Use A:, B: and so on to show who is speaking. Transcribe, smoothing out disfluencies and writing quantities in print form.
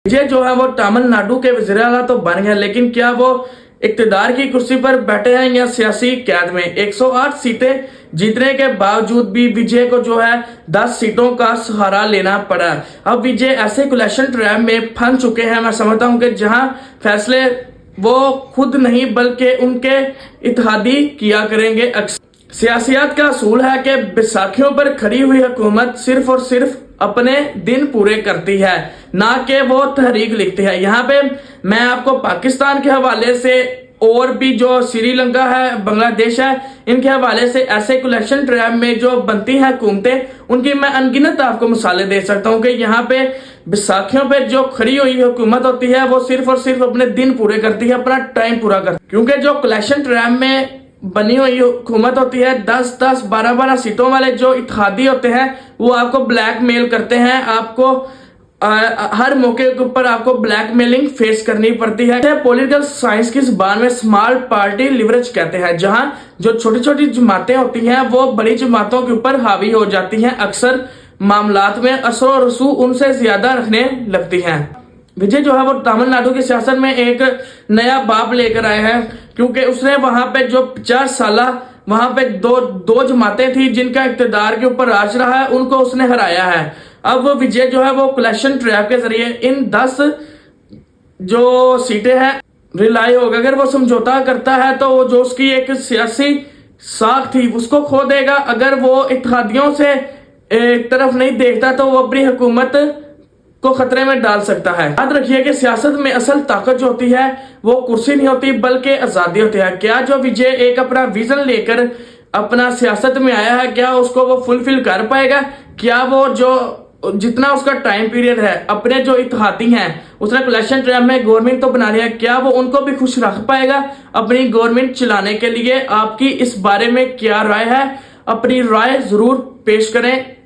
A: विजय जो है वो तमिलनाडु के वज़ीर आला तो बन गए, लेकिन क्या वो इक्तदार की कुर्सी पर बैठे हैं या सियासी कैद में। 108 सीटें जीतने के बावजूद भी विजय को जो है 10 सीटों का सहारा लेना पड़ा। अब विजय ऐसे इलेक्शन ट्रैप में फंस चुके हैं, मैं समझता हूं कि जहां फैसले वो खुद नहीं बल्कि उनके इत्तेहादी किया करेंगे। सियासियत का असूल है कि बैसाखियों पर खड़ी हुई हुकूमत सिर्फ और सिर्फ अपने दिन पूरे करती है, ना कि वो तहरीक लिखती है। यहाँ पे मैं आपको पाकिस्तान के हवाले से और भी जो श्रीलंका है, बांग्लादेश है, इनके हवाले से ऐसे इलेक्शन ट्रैप में जो बनती हैं हुकूमतें, उनकी मैं अनगिनत आपको मिसालें दे सकता हूँ कि यहाँ पे बैसाखियों पे जो खड़ी हुई हुकूमत होती है वो सिर्फ और सिर्फ अपने दिन पूरे करती है, अपना टाइम पूरा करती है। क्योंकि जो इलेक्शन ट्रैप में बनी हुई हुकूमत होती है 10-10, 12-12 सीटों वाले जो इत्तेहादी होते हैं वो आपको ब्लैकमेल करते हैं, आपको हर मौके के ऊपर आपको ब्लैकमेलिंग फेस करनी पड़ती है। पॉलिटिकल साइंस की जुबान में स्मॉल पार्टी लिवरेज कहते हैं, जहां जो छोटी छोटी जमातें होती हैं वो बड़ी जमातों के ऊपर हावी हो जाती हैं, अक्सर मामलात में असर और रसूख उनसे ज्यादा रखने लगती हैं। विजय जो है वो तमिलनाडु की सियासत में एक नया बाप लेकर आए हैं, क्योंकि उसने वहां पे जो 50 साल वहां पे दो जमातें थी जिनका इक्तदार के ऊपर राज रहा है, उनको उसने हराया है। अब वो विजय जो है वो इलेक्शन ट्रैप के जरिए इन 10 जो सीटें हैं रिलाई होगा। अगर वो समझौता करता है तो वो जो उसकी एक सियासी साख थी उसको खो देगा। अगर वो इत्तेहादियों से एक तरफ नहीं देखता तो वो अपनी हुकूमत को खतरे में डाल सकता है। याद रखिए कि सियासत में असल ताकत जो होती है वो कुर्सी नहीं होती बल्कि आजादी होती है। क्या जो विजय एक अपना विजन लेकर अपना सियासत में आया है, क्या उसको वो फुलफिल कर पाएगा? क्या वो जो जितना उसका टाइम पीरियड है अपने जो इत्तेहादी हैं उसने इलेक्शन ट्रैप में गवर्नमेंट तो बना रही है, क्या वो उनको भी खुश रख पाएगा अपनी गवर्नमेंट चलाने के लिए? आपकी इस बारे में क्या राय है? अपनी राय जरूर पेश करें।